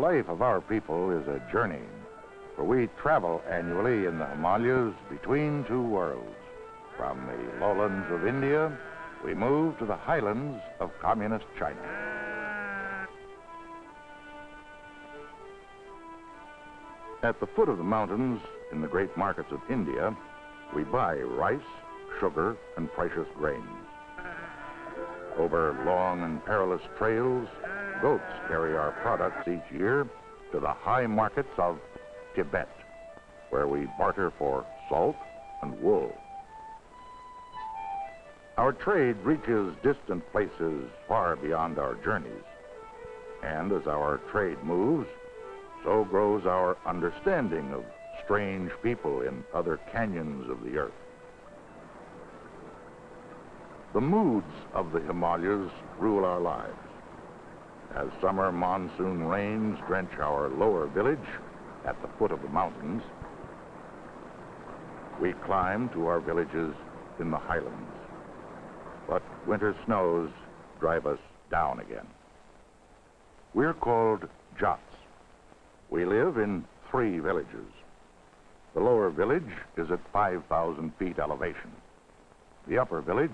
life of our people is a journey, for we travel annually in the Himalayas between two worlds. From the lowlands of India, we move to the highlands of communist China. At the foot of the mountains, in the great markets of India, we buy rice, sugar, and precious grains. Over long and perilous trails, goats carry our products each year to the high markets of Tibet, where we barter for salt and wool. Our trade reaches distant places far beyond our journeys, and as our trade moves, so grows our understanding of strange people in other canyons of the earth. The moods of the Himalayas rule our lives. As summer monsoon rains drench our lower village at the foot of the mountains, we climb to our villages in the highlands. But winter snows drive us down again. We're called Jots. We live in 3 villages. The lower village is at 5,000 feet elevation. The upper village,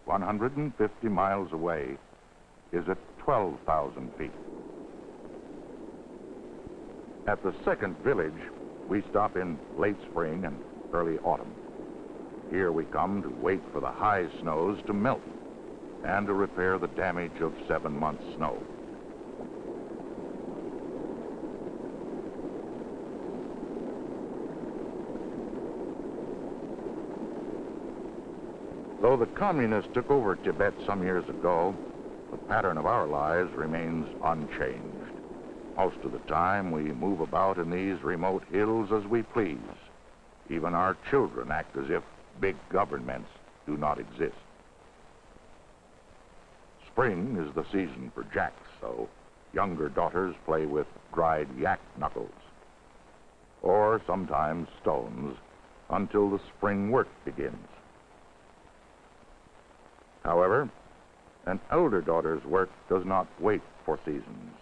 150 miles away, is at 12,000 feet. At the second village, we stop in late spring and early autumn. Here we come to wait for the high snows to melt and to repair the damage of 7 months' snow. Though the communists took over Tibet some years ago, the pattern of our lives remains unchanged. Most of the time, we move about in these remote hills as we please. Even our children act as if big governments do not exist. Spring is the season for jacks, so younger daughters play with dried yak knuckles, or sometimes stones, until the spring work begins. However, an elder daughter's work does not wait for seasons.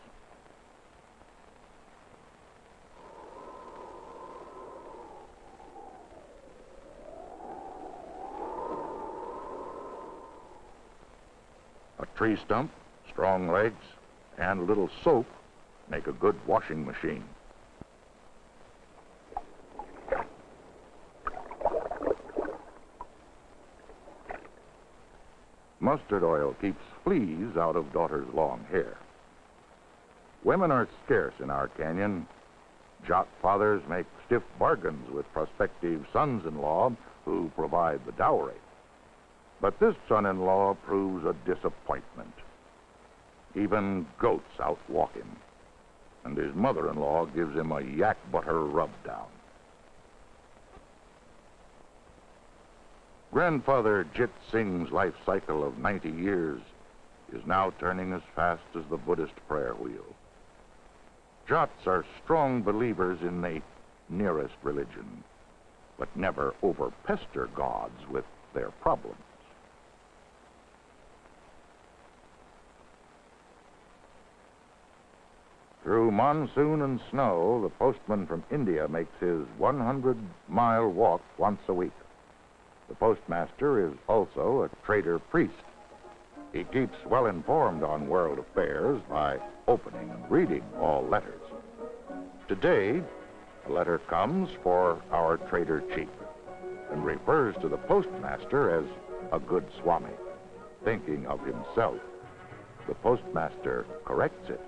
A tree stump, strong legs, and a little soap make a good washing machine. Mustard oil keeps fleas out of daughter's long hair. Women are scarce in our canyon. Jot fathers make stiff bargains with prospective sons-in-law who provide the dowry. But this son-in-law proves a disappointment. Even goats outwalk him, and his mother-in-law gives him a yak butter rub-down. Grandfather Jit Singh's life cycle of 90 years is now turning as fast as the Buddhist prayer wheel. Jots are strong believers in the nearest religion, but never overpester gods with their problems. Through monsoon and snow, the postman from India makes his 100-mile walk once a week. The postmaster is also a trader priest. He keeps well informed on world affairs by opening and reading all letters. Today, a letter comes for our trader chief and refers to the postmaster as a good swami. Thinking of himself, the postmaster corrects it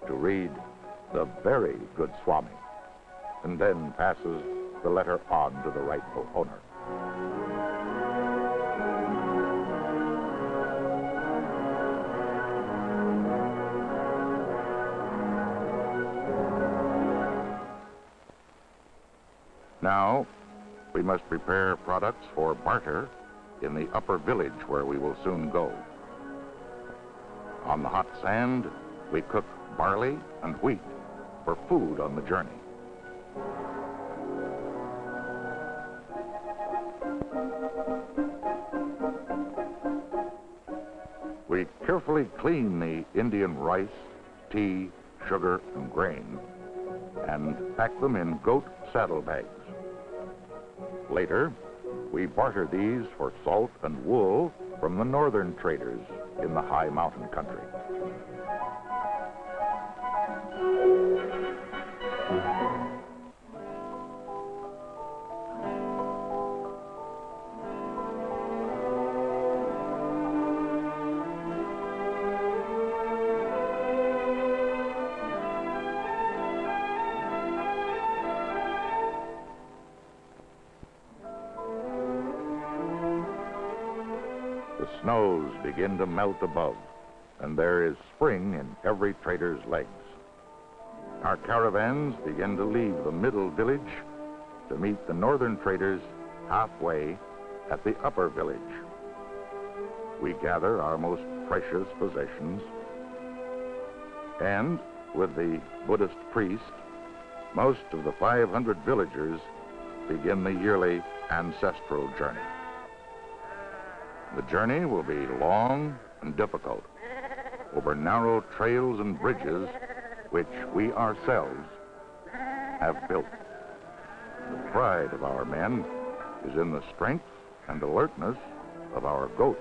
to read the very good swami, and then passes the letter on to the rightful owner. Now, we must prepare products for barter in the upper village where we will soon go. On the hot sand, we cook barley and wheat for food on the journey. We carefully clean the Indian rice, tea, sugar, and grain, and pack them in goat saddlebags. Later, we barter these for salt and wool from the northern traders in the high mountain country. The snows begin to melt above, and there is spring in every trader's legs. Our caravans begin to leave the middle village to meet the northern traders halfway at the upper village. We gather our most precious possessions, and with the Buddhist priest, most of the 500 villagers begin the yearly ancestral journey. The journey will be long and difficult over narrow trails and bridges which we ourselves have built. The pride of our men is in the strength and alertness of our goats.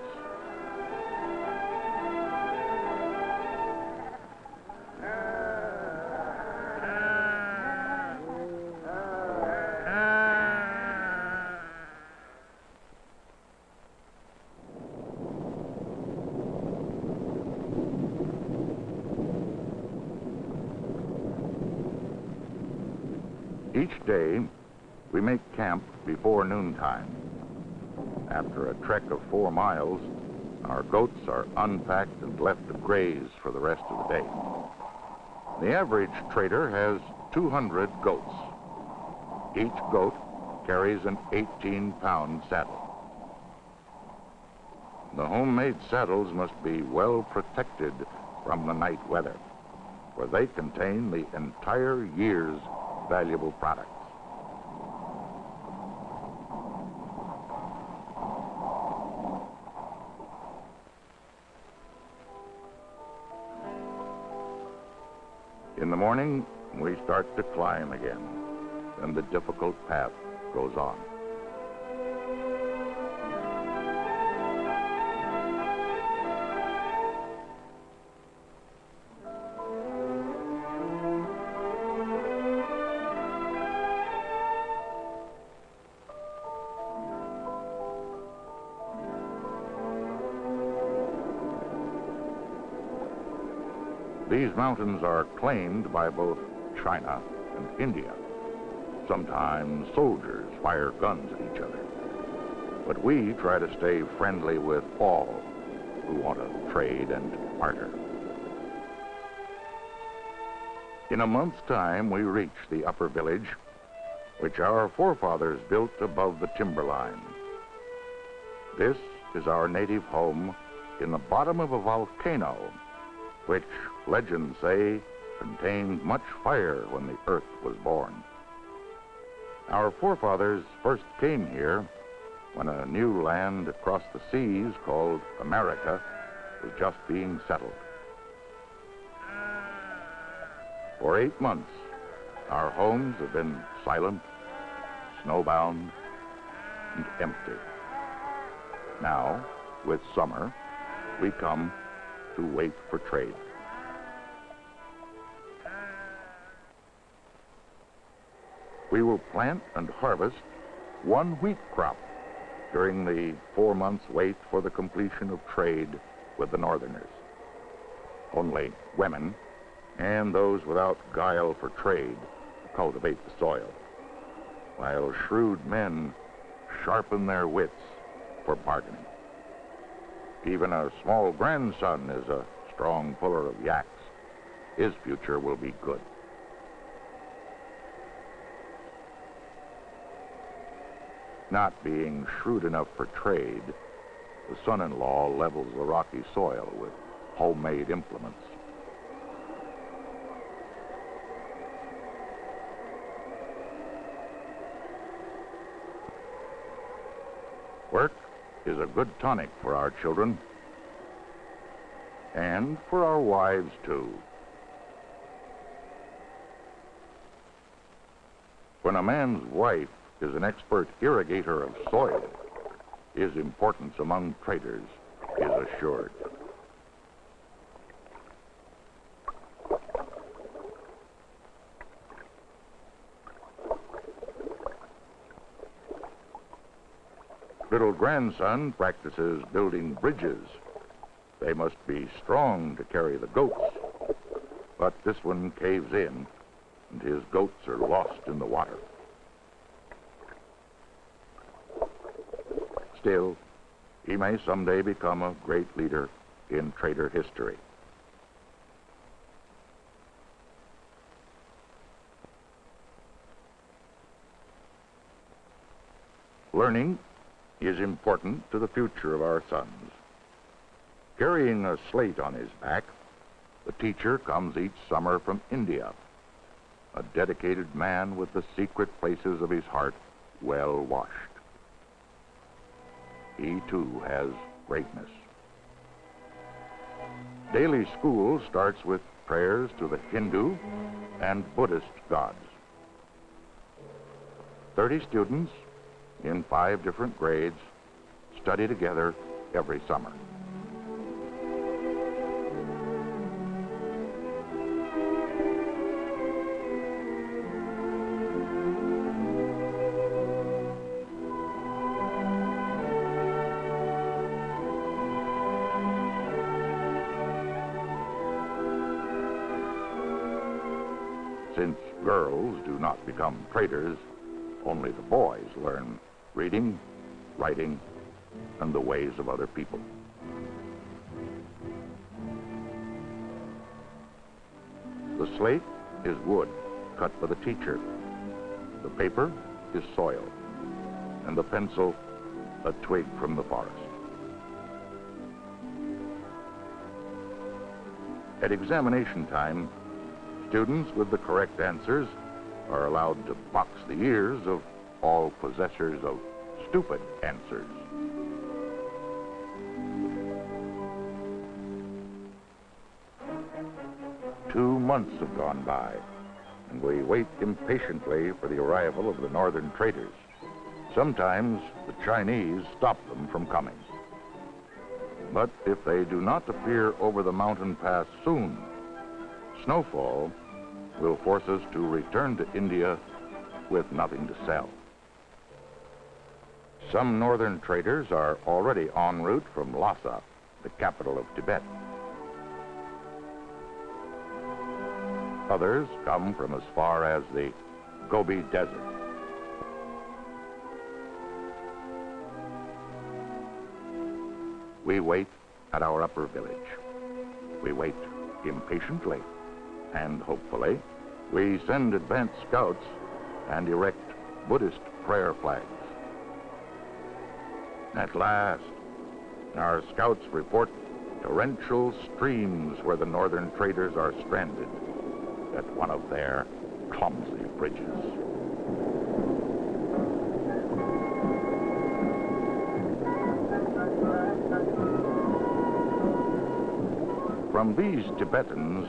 Each day, we make camp before noontime. After a trek of 4 miles, our goats are unpacked and left to graze for the rest of the day. The average trader has 200 goats. Each goat carries an 18-pound saddle. The homemade saddles must be well protected from the night weather, for they contain the entire year's valuable products. In the morning, we start to climb again, and the difficult path goes on. These mountains are claimed by both China and India. Sometimes soldiers fire guns at each other. But we try to stay friendly with all who want to trade and barter. In a month's time, we reach the upper village, which our forefathers built above the timberline. This is our native home in the bottom of a volcano, which legends say contained much fire when the earth was born. Our forefathers first came here when a new land across the seas called America was just being settled. For 8 months, our homes have been silent, snowbound, and empty. Now, with summer, we come to wait for trade. We will plant and harvest 1 wheat crop during the 4 months wait for the completion of trade with the northerners. Only women and those without guile for trade cultivate the soil, while shrewd men sharpen their wits for bargaining. Even a small grandson is a strong puller of yaks. His future will be good. Not being shrewd enough for trade, the son-in-law levels the rocky soil with homemade implements. Work is a good tonic for our children and for our wives too. When a man's wife is an expert irrigator of soil, his importance among traders is assured. Little grandson practices building bridges. They must be strong to carry the goats. But this one caves in, and his goats are lost in the water. Still, he may someday become a great leader in trader history. Learning is important to the future of our sons. Carrying a slate on his back, the teacher comes each summer from India, a dedicated man with the secret places of his heart well washed. He, too, has greatness. Daily school starts with prayers to the Hindu and Buddhist gods. 30 students in 5 different grades study together every summer. Since girls do not become traders, only the boys learn reading, writing, and the ways of other people. The slate is wood cut by the teacher. The paper is soil, and the pencil a twig from the forest. At examination time, students with the correct answers are allowed to box the ears of all possessors of stupid answers. Two months have gone by, and we wait impatiently for the arrival of the northern traders. Sometimes the Chinese stop them from coming. But if they do not appear over the mountain pass soon, snowfall will force us to return to India with nothing to sell. Some northern traders are already en route from Lhasa, the capital of Tibet. Others come from as far as the Gobi Desert. We wait at our upper village. We wait impatiently, and hopefully we send advance scouts and erect Buddhist prayer flags. At last, our scouts report torrential streams where the northern traders are stranded at one of their clumsy bridges. From these Tibetans,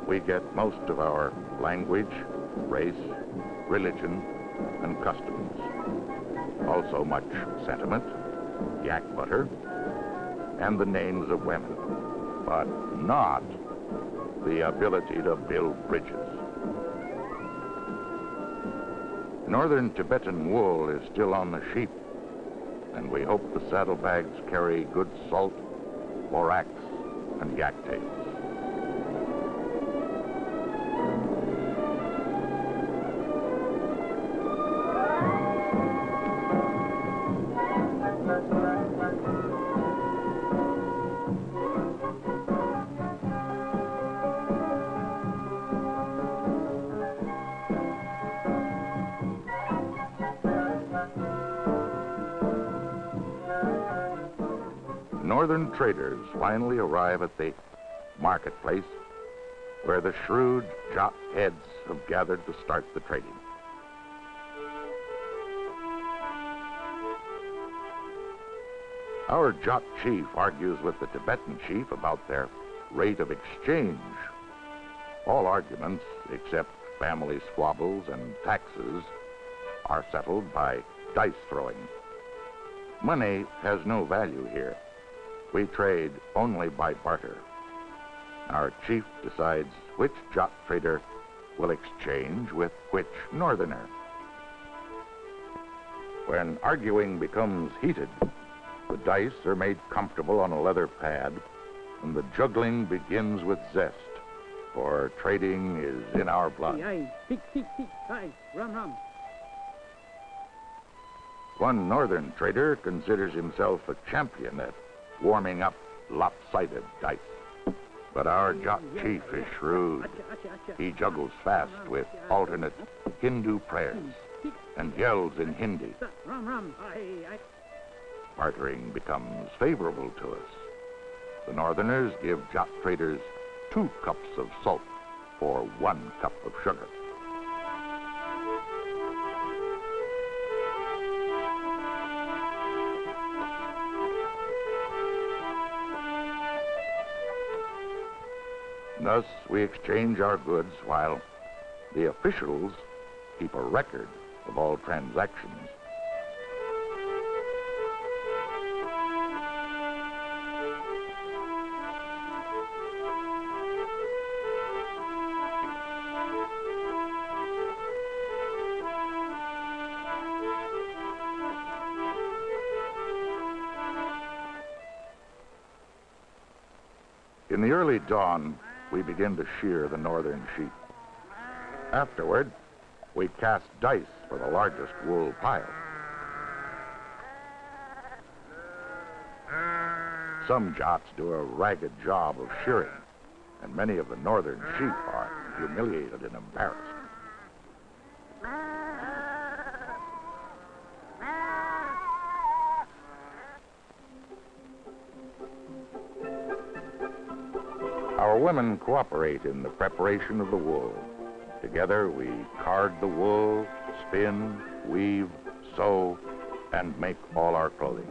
we get most of our language, race, religion, and customs. Also much sentiment, yak butter, and the names of women, but not the ability to build bridges. Northern Tibetan wool is still on the sheep, and we hope the saddlebags carry good salt, borax, and yak tails. Northern traders finally arrive at the marketplace where the shrewd Jat heads have gathered to start the trading. Our Jat chief argues with the Tibetan chief about their rate of exchange. All arguments, except family squabbles and taxes, are settled by dice throwing. Money has no value here. We trade only by barter. Our chief decides which jot trader will exchange with which northerner. When arguing becomes heated, the dice are made comfortable on a leather pad, and the juggling begins with zest, for trading is in our blood. One northern trader considers himself a champion at warming up lopsided dice. But our jot chief is shrewd. He juggles fast with alternate Hindu prayers and yells in Hindi. Bartering becomes favorable to us. The northerners give jot traders 2 cups of salt for 1 cup of sugar. Thus, we exchange our goods while the officials keep a record of all transactions. In the early dawn, we begin to shear the northern sheep. Afterward, we cast dice for the largest wool pile. Some jots do a ragged job of shearing, and many of the northern sheep are humiliated and embarrassed. Our women cooperate in the preparation of the wool. Together we card the wool, spin, weave, sew, and make all our clothing.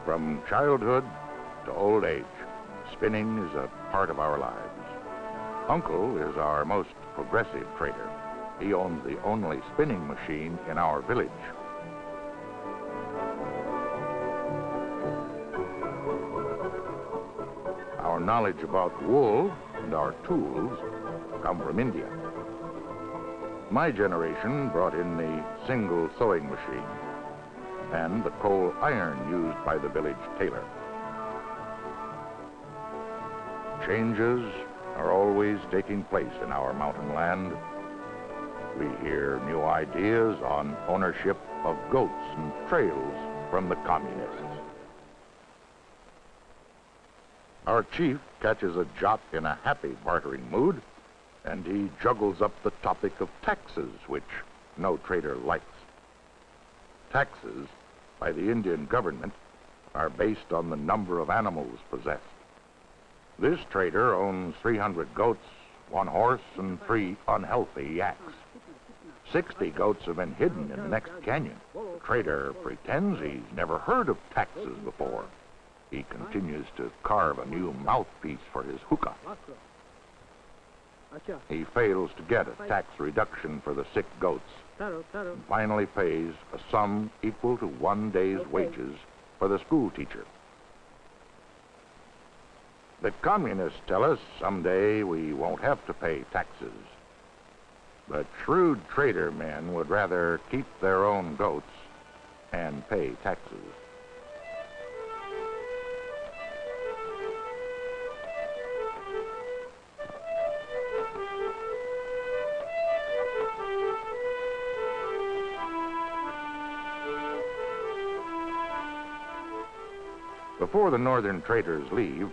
From childhood to old age, spinning is a part of our lives. Uncle is our most progressive trader. He owns the only spinning machine in our village. Our knowledge about wool and our tools come from India. My generation brought in the single sewing machine and the coal iron used by the village tailor. Changes are always taking place in our mountain land. We hear new ideas on ownership of goats and trails from the communists. Our chief catches a jot in a happy bartering mood, and he juggles up the topic of taxes, which no trader likes. Taxes by the Indian government are based on the number of animals possessed. This trader owns 300 goats, 1 horse, and 3 unhealthy yaks. 60 goats have been hidden in the next canyon. The trader pretends he's never heard of taxes before. He continues to carve a new mouthpiece for his hookah. He fails to get a tax reduction for the sick goats, and finally pays a sum equal to 1 day's wages for the school teacher. The communists tell us someday we won't have to pay taxes. But shrewd trader men would rather keep their own goats and pay taxes. Before the northern traders leave,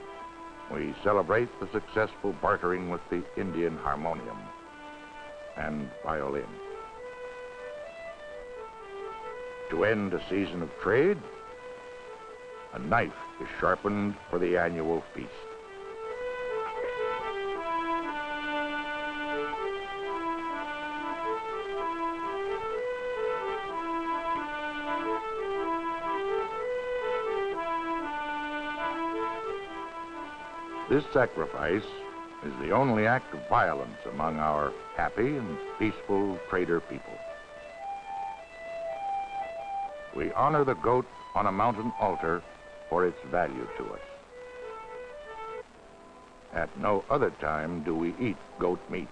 we celebrate the successful bartering with the Indian harmonium and violin. To end a season of trade, a knife is sharpened for the annual feast. This sacrifice is the only act of violence among our happy and peaceful trader people. We honor the goat on a mountain altar for its value to us. At no other time do we eat goat meat.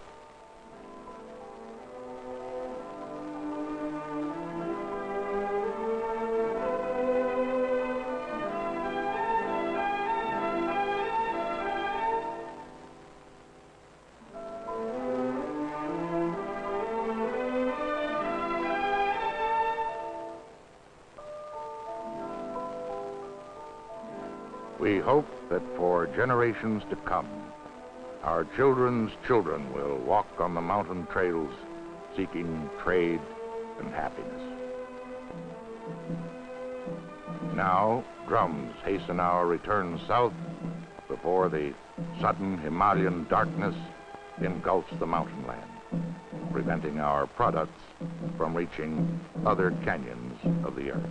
We hope that for generations to come, our children's children will walk on the mountain trails seeking trade and happiness. Now, drums hasten our return south before the sudden Himalayan darkness engulfs the mountain land, preventing our products from reaching other canyons of the earth.